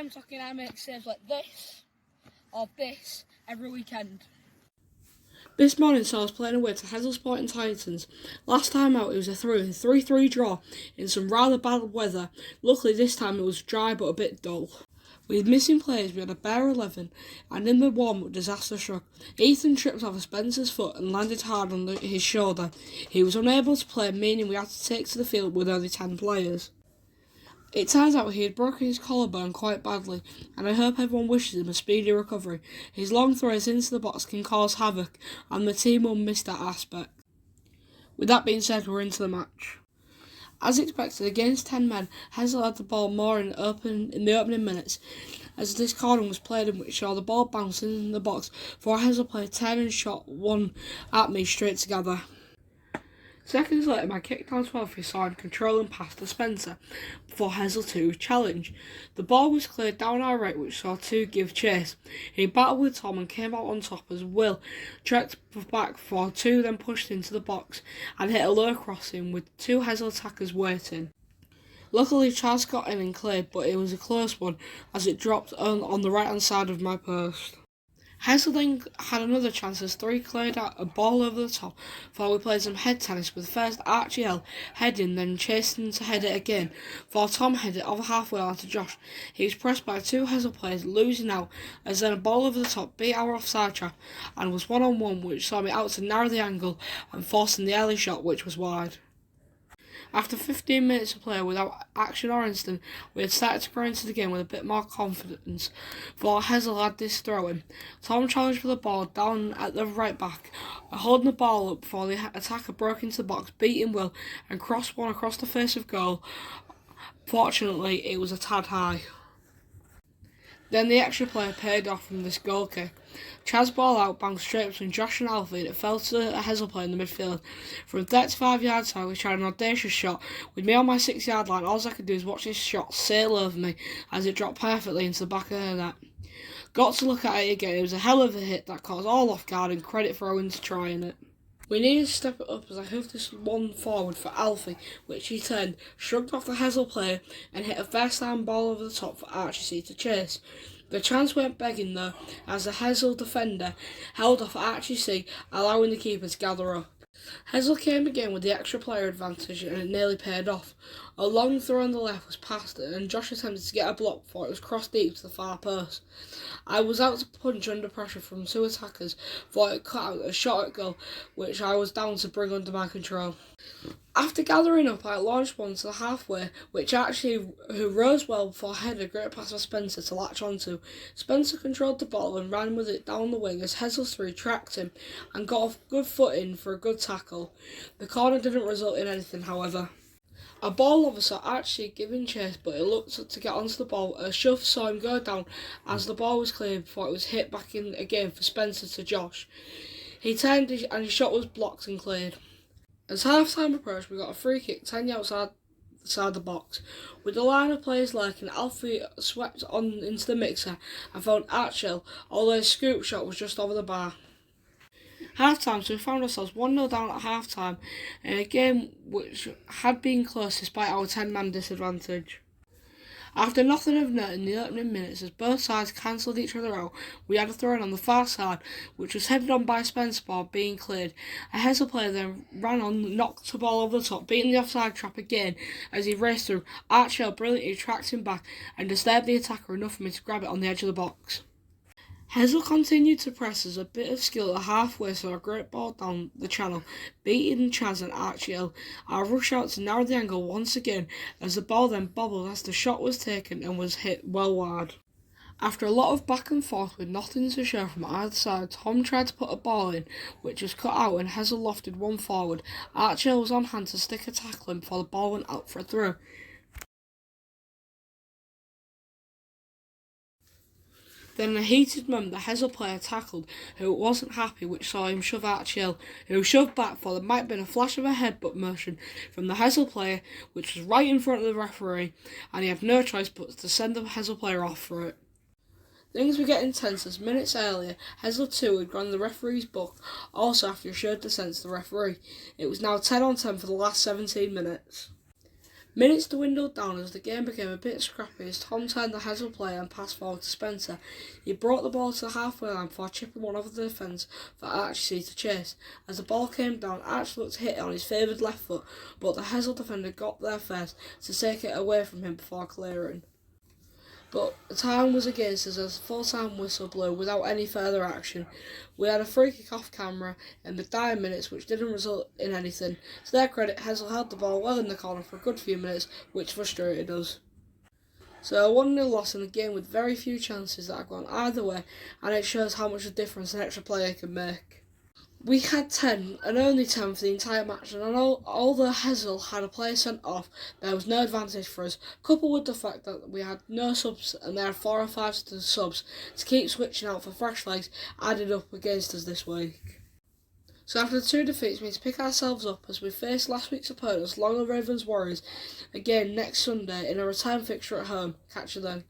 I'm Tocky and I make saves like this, or this, every weekend. This morning saw us playing away to Hessle Sporting Titans. Last time out it was a 3-3 draw in some rather bad weather. Luckily this time it was dry but a bit dull. With missing players we had a bare 11, and in the warm-up disaster struck. Ethan tripped over Spencer's foot and landed hard on his shoulder. He was unable to play, meaning we had to take to the field with only 10 players. It turns out he had broken his collarbone quite badly, and I hope everyone wishes him a speedy recovery. His long throws into the box can cause havoc, and the team will miss that aspect. With that being said, we're into the match. As expected, against 10 men, Hessle had the ball more in the opening minutes, as this corner was played in which saw the ball bounce in the box before Hessle player turned and shot one at me straight together. Seconds later, my kick down 12 saw him control and pass to Spencer before Hessle 2 challenge. The ball was cleared down our right, which saw 2 give chase. He battled with Tom and came out on top as Will tracked back for 2, then pushed into the box and hit a low crossing with 2 Hessle attackers waiting. Luckily, Charles got in and cleared, but it was a close one as it dropped on the right hand side of my post. Hessle then had another chance as 3 cleared out a ball over the top before we played some head tennis with first Archie L heading, then chasing to head it again before Tom headed over halfway out to Josh. He was pressed by 2 Hessle players, losing out as then a ball over the top beat our offside trap and was 1-on-1, which saw me out to narrow the angle and forcing the early shot, which was wide. After 15 minutes of play without action or incident, we had started to grow into the game with a bit more confidence, for Hessle had this throw-in. Tom challenged for the ball down at the right back, holding the ball up before the attacker broke into the box, beating Will and crossed one across the face of goal. Fortunately, it was a tad high. Then the extra player paid off from this goal kick. Chaz's ball out bounced straight between Josh and Alfie and it fell to a Hessle player in the midfield. From 35 yards out, we tried an audacious shot. With me on my 6-yard line, all I could do is watch this shot sail over me as it dropped perfectly into the back of the net. Got to look at it again. It was a hell of a hit that caught us all off guard, and credit for Owen to trying it. We needed to step it up as I hoofed this one forward for Alfie, which he turned, shrugged off the Hessle player and hit a first-time ball over the top for Archie C to chase. The chance went begging though, as the Hessle defender held off Archie C, allowing the keeper to gather up. Hessle came again with the extra player advantage and it nearly paid off. A long throw on the left was passed and Josh attempted to get a block before it was crossed deep to the far post. I was out to punch under pressure from 2 attackers before it cut out a shot at goal, which I was down to bring under my control. After gathering up, I launched one to the halfway, which Archie, who rose well before headed a great pass for Spencer to latch onto. Spencer controlled the ball and ran with it down the wing as Hessle 3 tracked him and got off good footing for a good tackle. The corner didn't result in anything, however. A ball lover saw Archie giving chase, but it looked to get onto the ball. A shove saw him go down as the ball was cleared before it was hit back in again for Spencer to Josh. He turned and his shot was blocked and cleared. As half-time approached, we got a free kick 10 yards outside the box. With the line of players lurking, Alfie swept on into the mixer and found Archie, although his scoop shot was just over the bar. Half-time, so we found ourselves 1-0 down at half-time in a game which had been close despite our 10-man disadvantage. After nothing of note in the opening minutes, as both sides cancelled each other out, we had a throw-in on the far side, which was headed on by Spencer ball being cleared. A Hessle player then ran on, knocked the ball over the top, beating the offside trap again as he raced through. Archie brilliantly tracked him back and disturbed the attacker enough for me to grab it on the edge of the box. Hessle continued to press as a bit of skill at halfway saw a great ball down the channel, beating Chaz and Archie. I rushed out to narrow the angle once again as the ball then bobbled as the shot was taken and was hit well wide. After a lot of back and forth with nothing to show from either side, Tom tried to put a ball in, which was cut out and Hessle lofted one forward. Archie was on hand to stick a tackle in before the ball went out for a throw. Then in a heated moment, the Hessle player tackled, who wasn't happy, which saw him shove Archie, who shoved back for there might have been a flash of a headbutt motion from the Hessle player, which was right in front of the referee, and he had no choice but to send the Hessle player off for it. Things were getting tense as minutes earlier, Hessle 2 had gone the referee's book, also after he showed dissent to the referee. It was now 10-on-10 for the last 17 minutes. Minutes dwindled down as the game became a bit scrappy as Tom turned the Hessle player and passed forward to Spencer. He brought the ball to the halfway line before chipping one over the defence for Archie to chase. As the ball came down, Archie looked to hit it on his favoured left foot, but the Hessle defender got there first to take it away from him before clearing. But the time was against us as the full-time whistle blew without any further action. We had a free kick off camera in the dying minutes which didn't result in anything. To their credit, Hessle held the ball well in the corner for a good few minutes, which frustrated us. So a 1-0 loss in a game with very few chances that have gone either way, and it shows how much a difference an extra player can make. We had 10 and only 10 for the entire match, and although Hessle had a player sent off, there was no advantage for us, coupled with the fact that we had no subs and they had 4 or 5 subs to keep switching out for fresh legs added up against us this week. So after the 2 defeats, we need to pick ourselves up as we face last week's opponents, Long Ravens Warriors, again next Sunday in a return fixture at home. Catch you then.